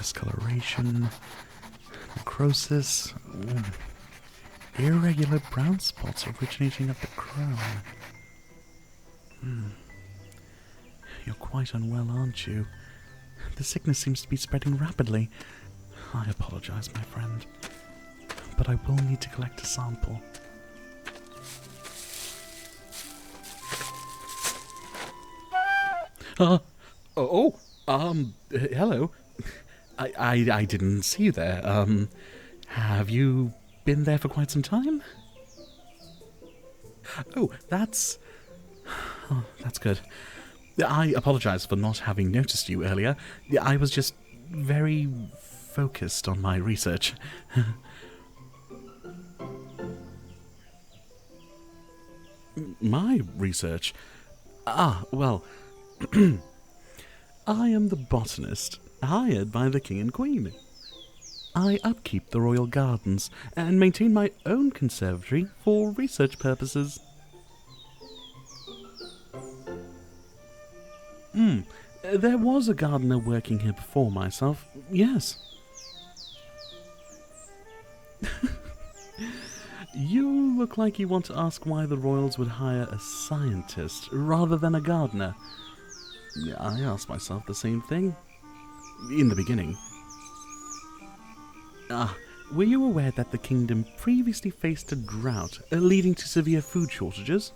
discoloration, necrosis, irregular brown spots originating at the crown. You're quite unwell, aren't you? The sickness seems to be spreading rapidly. I apologize, my friend, but I will need to collect a sample. Hello. I didn't see you there. Have you been there for quite some time? That's good. I apologize for not having noticed you earlier. I was just very focused on my research. My research? Well, I am the botanist, hired by the king and queen. I upkeep the royal gardens and maintain my own conservatory for research purposes. There was a gardener working here before myself, yes. You look like you want to ask why the royals would hire a scientist rather than a gardener. I asked myself the same thing. In the beginning. Were you aware that the kingdom previously faced a drought, leading to severe food shortages?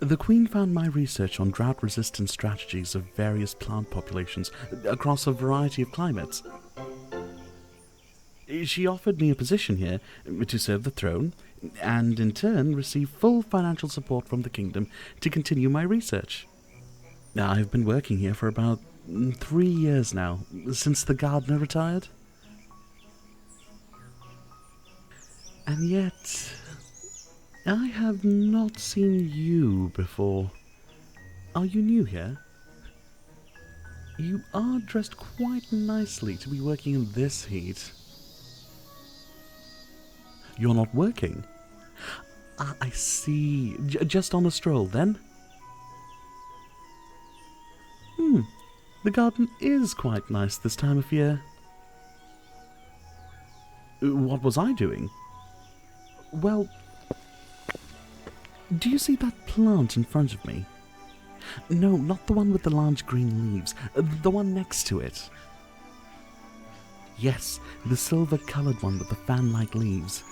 The Queen found my research on drought-resistant strategies of various plant populations across a variety of climates. She offered me a position here to serve the throne, and in turn receive full financial support from the kingdom to continue my research. I've been working here for about 3 years now, since the gardener retired. And yet, I have not seen you before. Are you new here? You are dressed quite nicely to be working in this heat. You're not working? I see. Just on a stroll, then? The garden is quite nice this time of year. What was I doing? Well, do you see that plant in front of me? No, not the one with the large green leaves. The one next to it. Yes, the silver-coloured one with the fan-like leaves.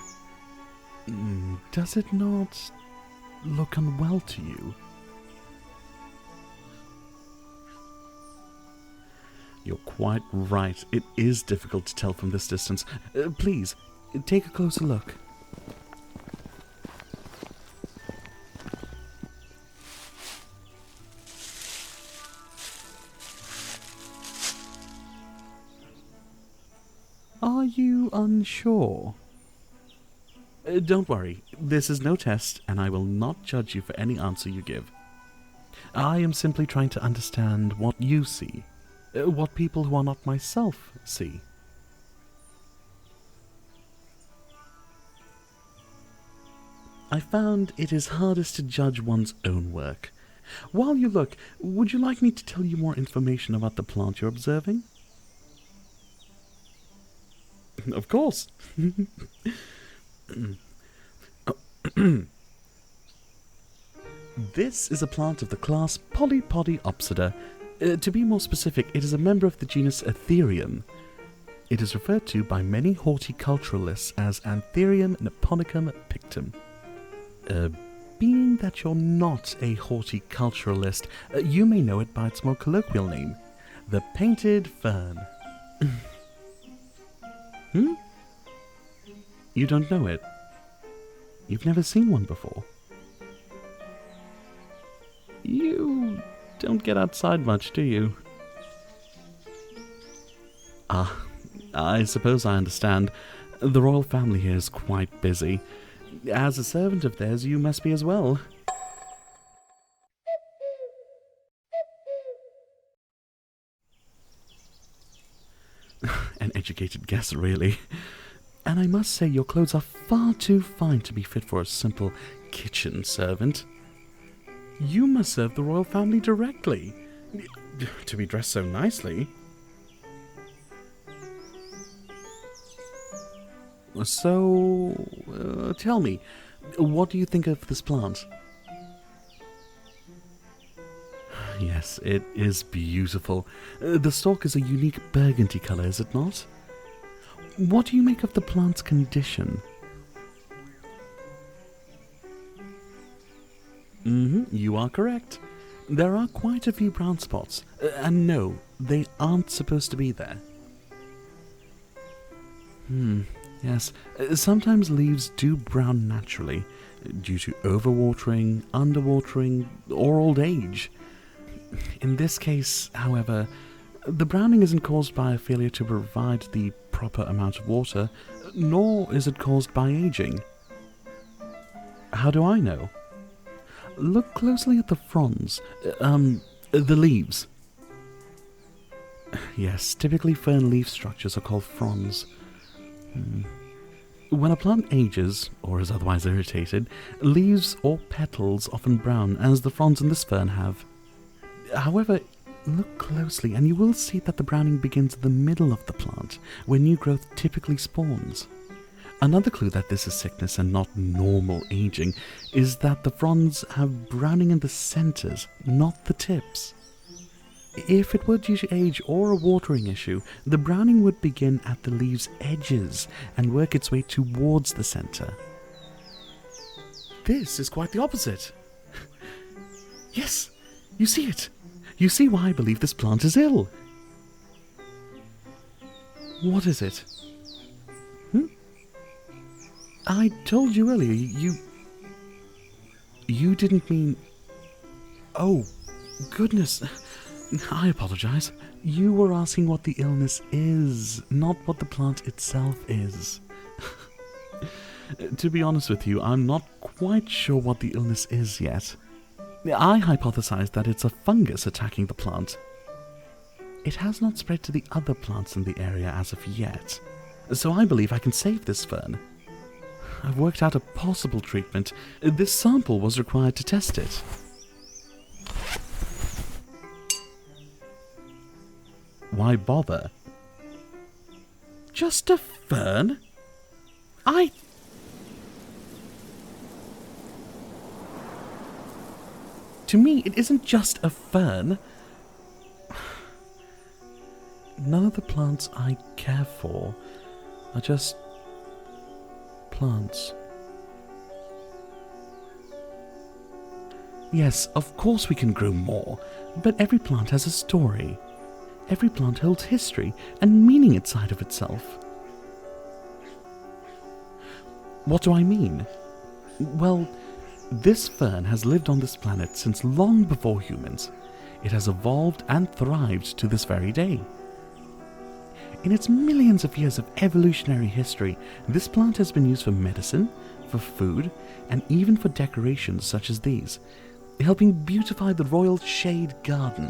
Does it not look unwell to you? You're quite right. It is difficult to tell from this distance. Please, take a closer look. Are you unsure? Don't worry. This is no test, and I will not judge you for any answer you give. I am simply trying to understand what you see. What people who are not myself see. I found it is hardest to judge one's own work. While you look, would you like me to tell you more information about the plant you're observing? Of course. This is a plant of the class Polypodiopsida. To be more specific, it is a member of the genus Atherium. It is referred to by many horticulturalists as Anthurium niponicum pictum. Being that you're not a horticulturalist, you may know it by its more colloquial name, the painted fern. You don't know it? You've never seen one before? You don't get outside much, do you? I suppose I understand. The royal family here is quite busy. As a servant of theirs, you must be as well. An educated guess, really. And I must say your clothes are far too fine to be fit for a simple kitchen servant. You must serve the royal family directly, to be dressed so nicely. So, tell me, what do you think of this plant? Yes, it is beautiful. The stalk is a unique burgundy colour, is it not? What do you make of the plant's condition? You are correct. There are quite a few brown spots, and no, they aren't supposed to be there. Yes, sometimes leaves do brown naturally, due to overwatering, underwatering, or old age. In this case, however, the browning isn't caused by a failure to provide the proper amount of water, nor is it caused by aging. How do I know? Look closely at the fronds, the leaves. Yes, typically fern leaf structures are called fronds. When a plant ages, or is otherwise irritated, leaves or petals often brown, as the fronds in this fern have. However, look closely and you will see that the browning begins at the middle of the plant, where new growth typically spawns. Another clue that this is sickness and not normal aging is that the fronds have browning in the centers, not the tips. If it were due to age or a watering issue, the browning would begin at the leaves' edges and work its way towards the center. This is quite the opposite. Yes, you see it. You see why I believe this plant is ill. What is it? I told you earlier, you didn't mean... Oh, goodness. I apologize. You were asking what the illness is, not what the plant itself is. To be honest with you, I'm not quite sure what the illness is yet. I hypothesized that it's a fungus attacking the plant. It has not spread to the other plants in the area as of yet, so I believe I can save this fern. I've worked out a possible treatment. This sample was required to test it. Why bother? Just a fern? To me, it isn't just a fern. None of the plants I care for are just plants. Yes, of course we can grow more, but every plant has a story. Every plant holds history and meaning inside of itself. What do I mean? Well, this fern has lived on this planet since long before humans. It has evolved and thrived to this very day. In its millions of years of evolutionary history, this plant has been used for medicine, for food, and even for decorations such as these, helping beautify the royal shade garden.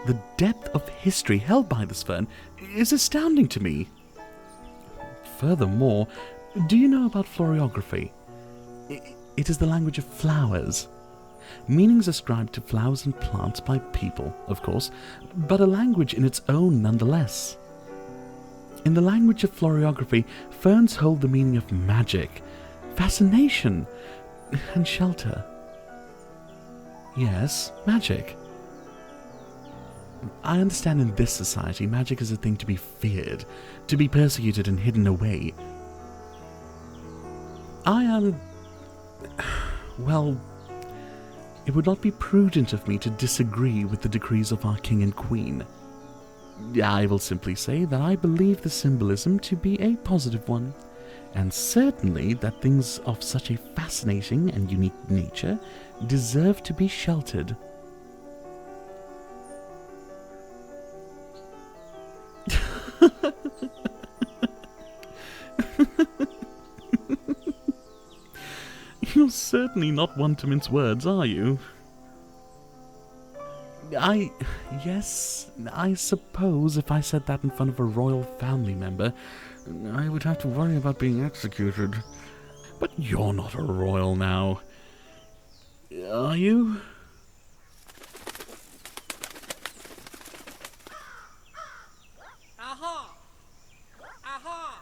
The depth of history held by this fern is astounding to me. Furthermore, do you know about florography? It is the language of flowers. Meanings ascribed to flowers and plants by people, of course, but a language in its own nonetheless. In the language of florography, ferns hold the meaning of magic, fascination, and shelter. Yes, magic. I understand in this society, magic is a thing to be feared, to be persecuted and hidden away. Well, it would not be prudent of me to disagree with the decrees of our king and queen. I will simply say that I believe the symbolism to be a positive one, and certainly that things of such a fascinating and unique nature deserve to be sheltered. You're certainly not one to mince words, are you? Yes, I suppose if I said that in front of a royal family member, I would have to worry about being executed. But you're not a royal now, are you? Aha! Aha!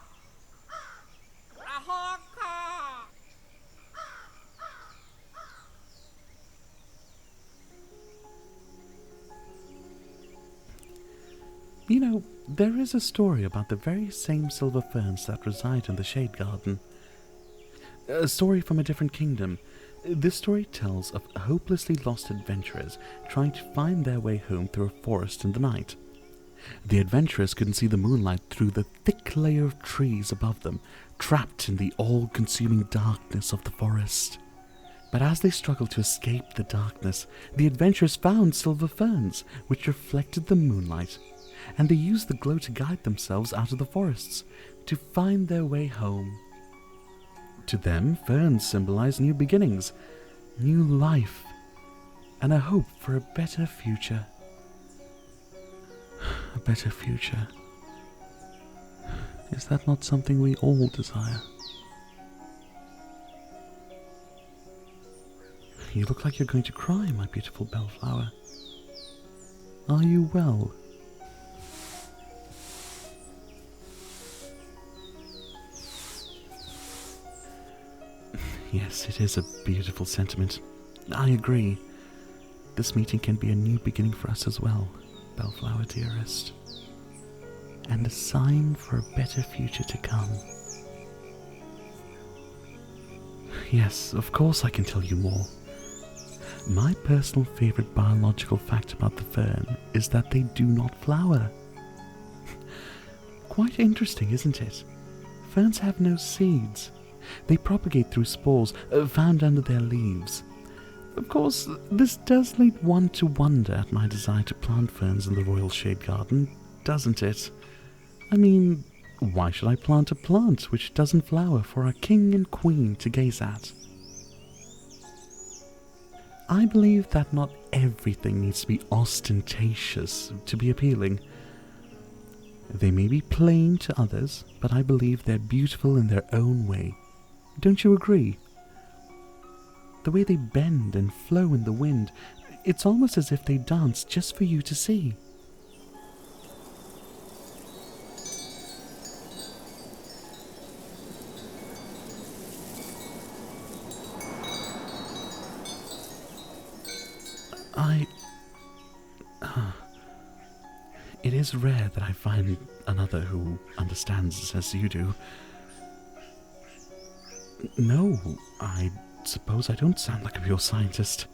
You know, there is a story about the very same silver ferns that reside in the shade garden. A story from a different kingdom. This story tells of hopelessly lost adventurers trying to find their way home through a forest in the night. The adventurers couldn't see the moonlight through the thick layer of trees above them, trapped in the all-consuming darkness of the forest. But as they struggled to escape the darkness, the adventurers found silver ferns, which reflected the moonlight, and they used the glow to guide themselves out of the forests, to find their way home. To them, ferns symbolize new beginnings, new life, and a hope for a better future. A better future. Is that not something we all desire? You look like you're going to cry, my beautiful bellflower. Are you well? Yes, it is a beautiful sentiment. I agree. This meeting can be a new beginning for us as well, bellflower dearest. And a sign for a better future to come. Yes, of course I can tell you more. My personal favorite biological fact about the fern is that they do not flower. Quite interesting, isn't it? Ferns have no seeds. They propagate through spores found under their leaves. Of course, this does lead one to wonder at my desire to plant ferns in the royal shade garden, doesn't it? I mean, why should I plant a plant which doesn't flower for our king and queen to gaze at? I believe that not everything needs to be ostentatious to be appealing. They may be plain to others, but I believe they're beautiful in their own way. Don't you agree? The way they bend and flow in the wind, it's almost as if they dance just for you to see. It is rare that I find another who understands as you do. No, I suppose I don't sound like a pure scientist.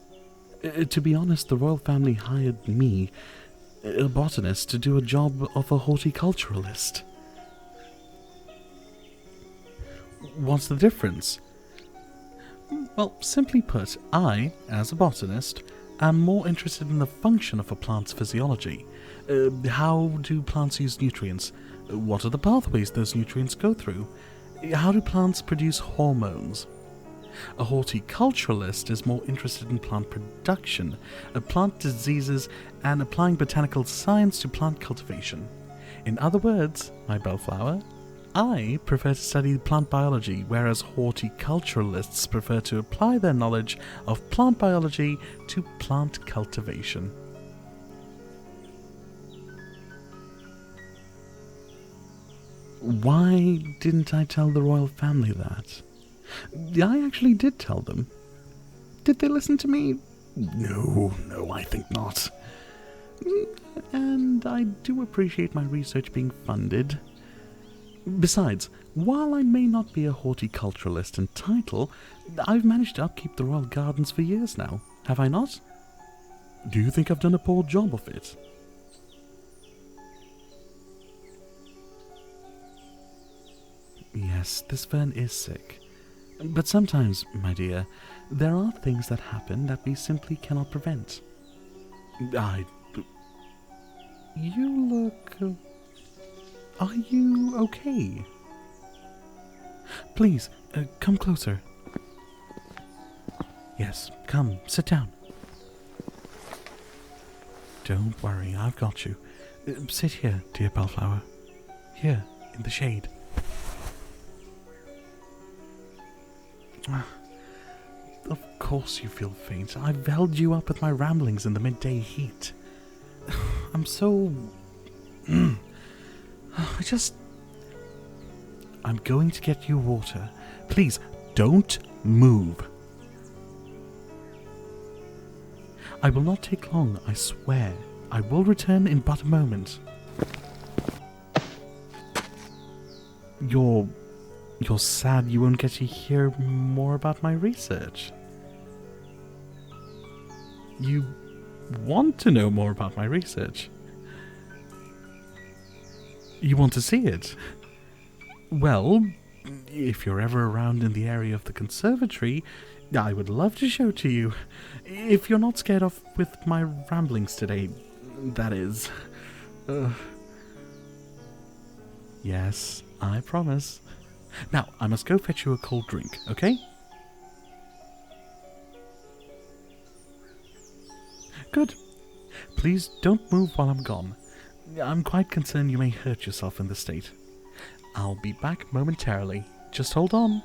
To be honest, the royal family hired me, a botanist, to do a job of a horticulturalist. What's the difference? Well, simply put, I, as a botanist, am more interested in the function of a plant's physiology. How do plants use nutrients? What are the pathways those nutrients go through? How do plants produce hormones? A horticulturalist is more interested in plant production, plant diseases, and applying botanical science to plant cultivation. In other words, my bellflower, I prefer to study plant biology, whereas horticulturalists prefer to apply their knowledge of plant biology to plant cultivation. Why didn't I tell the royal family that? I actually did tell them. Did they listen to me? No, I think not. And I do appreciate my research being funded. Besides, while I may not be a horticulturalist in title, I've managed to upkeep the royal gardens for years now, have I not? Do you think I've done a poor job of it? Yes, this fern is sick. But sometimes, my dear, there are things that happen that we simply cannot prevent. You look... Are you okay? Please, come closer. Yes, come, sit down. Don't worry, I've got you. Sit here, dear bellflower. Here, in the shade. Of course you feel faint. I've held you up with my ramblings in the midday heat. I'm so... I'm going to get you water. Please, don't move. I will not take long, I swear. I will return in but a moment. You're sad you won't get to hear more about my research. You want to know more about my research? You want to see it? Well, if you're ever around in the area of the conservatory, I would love to show to you. If you're not scared off with my ramblings today, that is. Yes, I promise. Now, I must go fetch you a cold drink, okay? Good. Please don't move while I'm gone. I'm quite concerned you may hurt yourself in this state. I'll be back momentarily. Just hold on.